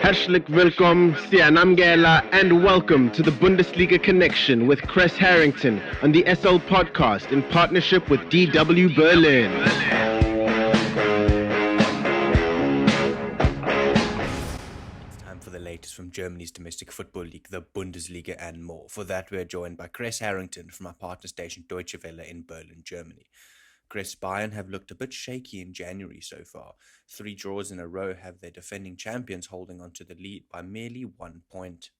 Herzlich willkommen, Sianamgela, and welcome to the Bundesliga Connection with Chris Harrington on the SL Podcast in partnership with DW Berlin. It's time for the latest from Germany's domestic football league, the Bundesliga, and more. For that, we're joined by Chris Harrington from our partner station Deutsche Welle in Berlin, Germany. Chris, Bayern have looked a bit shaky in January so far. 3 draws in a row have their defending champions holding on to the lead by merely 1 point.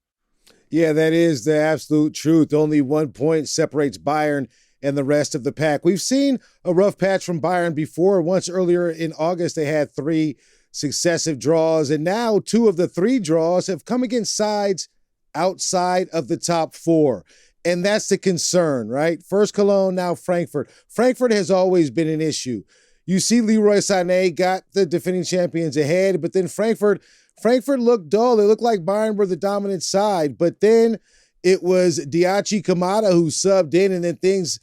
Yeah, that is the absolute truth. Only 1 point separates Bayern and the rest of the pack. We've seen a rough patch from Bayern before. Once earlier in August, they had 3 successive draws, and now 2 of the 3 draws have come against sides outside of the top 4. And that's the concern, right? First Cologne, now Frankfurt. Frankfurt has always been an issue. You see Leroy Sané got the defending champions ahead, but then Frankfurt looked dull. It looked like Bayern were the dominant side, but then it was Diachi Kamada who subbed in, and then things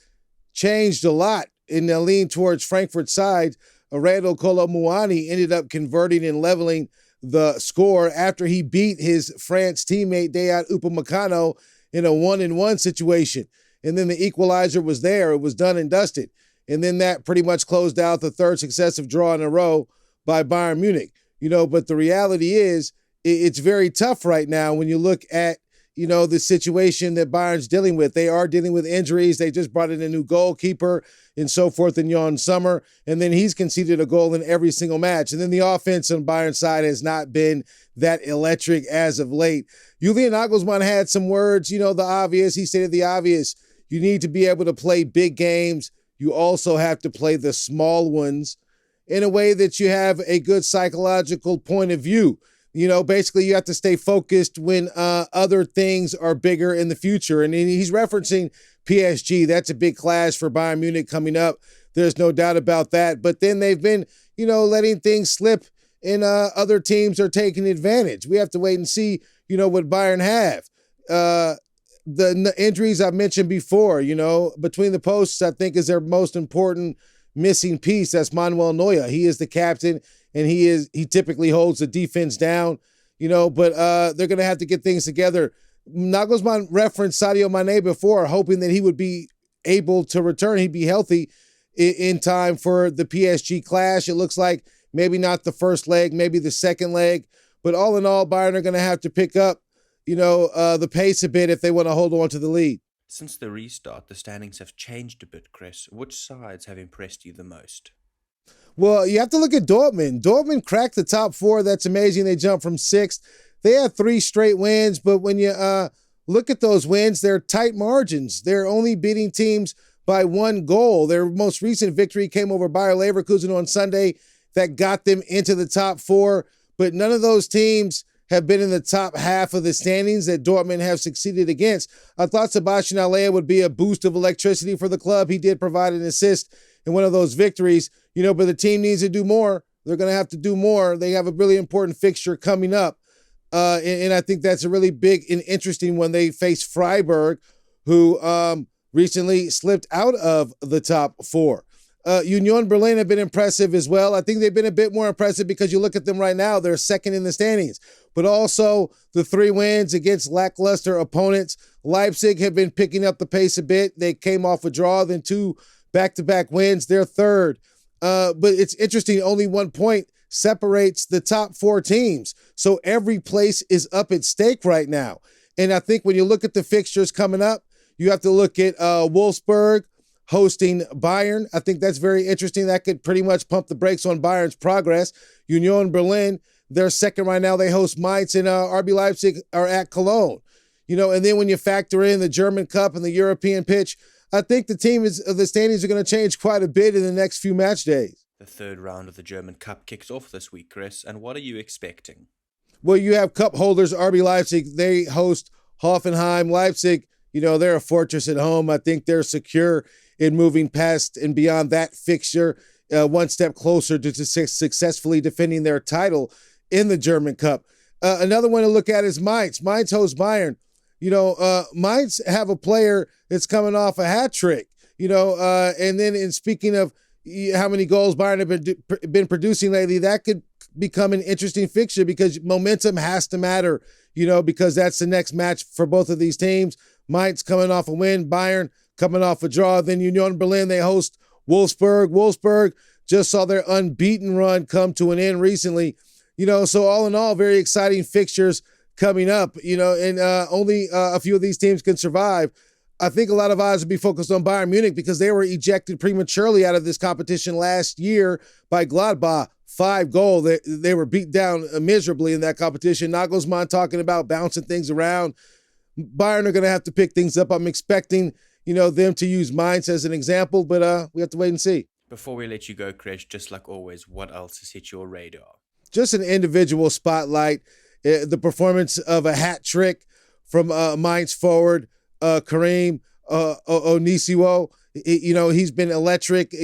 changed a lot in the lean towards Frankfurt's side. Randall Kolo Muani ended up converting and leveling the score after he beat his France teammate Dejan Upamecano in a 1-1 situation. And then the equalizer was there. It was done and dusted. And then that pretty much closed out the 3rd successive draw in a row by Bayern Munich. But the reality is it's very tough right now when you look at, the situation that Bayern's dealing with. They are dealing with injuries. They just brought in a new goalkeeper and so forth in Jan Sommer. And then he's conceded a goal in every single match. And then the offense on Bayern's side has not been that electric as of late. Julian Nagelsmann had some words, the obvious. He stated the obvious. You need to be able to play big games. You also have to play the small ones in a way that you have a good psychological point of view. Basically you have to stay focused when other things are bigger in the future. And he's referencing PSG. That's a big clash for Bayern Munich coming up. There's no doubt about that. But then they've been, letting things slip, and other teams are taking advantage. We have to wait and see, what Bayern have. The injuries I mentioned before, between the posts, I think is their most important missing piece. That's Manuel Neuer. He is the captain, and he typically holds the defense down, but they're going to have to get things together. Nagelsmann referenced Sadio Mane before, hoping that he would be able to return. He'd be healthy in time for the PSG clash. It looks like maybe not the first leg, maybe the second leg, but all in all, Bayern are going to have to pick up, the pace a bit if they want to hold on to the lead. Since the restart, the standings have changed a bit, Chris. Which sides have impressed you the most? Well, you have to look at Dortmund. Dortmund cracked the top 4. That's amazing. They jumped from 6th. They had 3 straight wins, but when you look at those wins, they're tight margins. They're only beating teams by 1 goal. Their most recent victory came over Bayer Leverkusen on Sunday that got them into the top 4, but none of those teams have been in the top half of the standings that Dortmund have succeeded against. I thought Sebastian Haller would be a boost of electricity for the club. He did provide an assist in one of those victories, but the team needs to do more. They're going to have to do more. They have a really important fixture coming up. And I think that's a really big and interesting one. They face Freiburg, who recently slipped out of the top 4. Union Berlin have been impressive as well. I think they've been a bit more impressive because you look at them right now, they're second in the standings. But also the 3 wins against lackluster opponents. Leipzig have been picking up the pace a bit. They came off a draw, then 2 back-to-back wins. They're third. But it's interesting, only 1 point separates the top 4 teams. So every place is up at stake right now. And I think when you look at the fixtures coming up, you have to look at Wolfsburg hosting Bayern. I think that's very interesting. That could pretty much pump the brakes on Bayern's progress. Union Berlin, they're second right now. They host Mainz, and RB Leipzig are at Cologne. And then when you factor in the German Cup and the European pitch, I think the standings are going to change quite a bit in the next few match days. The 3rd round of the German Cup kicks off this week, Chris, and what are you expecting? Well, you have cup holders RB Leipzig. They host Hoffenheim. Leipzig, they're a fortress at home. I think they're secure in moving past and beyond that fixture, one step closer to successfully defending their title in the German Cup. Another one to look at is Mainz. Mainz hosts Bayern. Mainz have a player that's coming off a hat trick, and then in speaking of how many goals Bayern have been producing lately, that could become an interesting fixture because momentum has to matter, because that's the next match for both of these teams. Mainz coming off a win, Bayern coming off a draw. Then Union Berlin, they host Wolfsburg. Wolfsburg just saw their unbeaten run come to an end recently. So all in all, very exciting fixtures coming up, and only a few of these teams can survive. I think a lot of eyes would be focused on Bayern Munich because they were ejected prematurely out of this competition last year by Gladbach. 5-goal. They were beat down miserably in that competition. Nagelsmann talking about bouncing things around. Bayern are going to have to pick things up. I'm expecting, them to use Mainz as an example, but we have to wait and see. Before we let you go, Chris, just like always, what else has hit your radar? Just an individual spotlight. The performance of a hat trick from Mainz forward, Karim Onisiwo. He's been electric,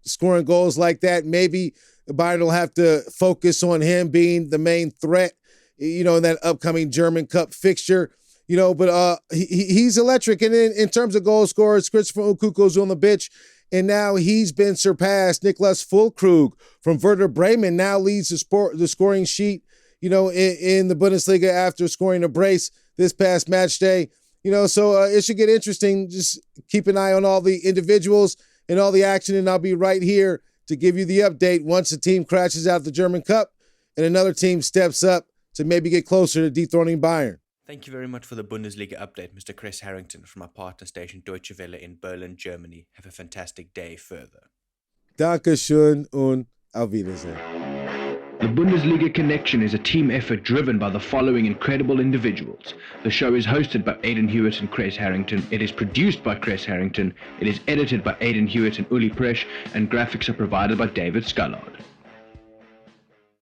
scoring goals like that. Maybe Bayern will have to focus on him being the main threat, in that upcoming German Cup fixture. But he's electric. And in terms of goal scorers, Christopher Nkunku's on the bench, and now he's been surpassed. Niklas Füllkrug from Werder Bremen now leads the scoring sheet, in the Bundesliga after scoring a brace this past match day. So it should get interesting. Just keep an eye on all the individuals and all the action, and I'll be right here to give you the update once a team crashes out the German Cup and another team steps up to maybe get closer to dethroning Bayern. Thank you very much for the Bundesliga update, Mr. Chris Harrington from our partner station Deutsche Welle in Berlin, Germany. Have a fantastic day further. Dankeschön und auf Wiedersehen. The Bundesliga Connection is a team effort driven by the following incredible individuals. The show is hosted by Aidan Hewitt and Chris Harrington. It is produced by Chris Harrington. It is edited by Aidan Hewitt and Uli Presch, and graphics are provided by David Scullard.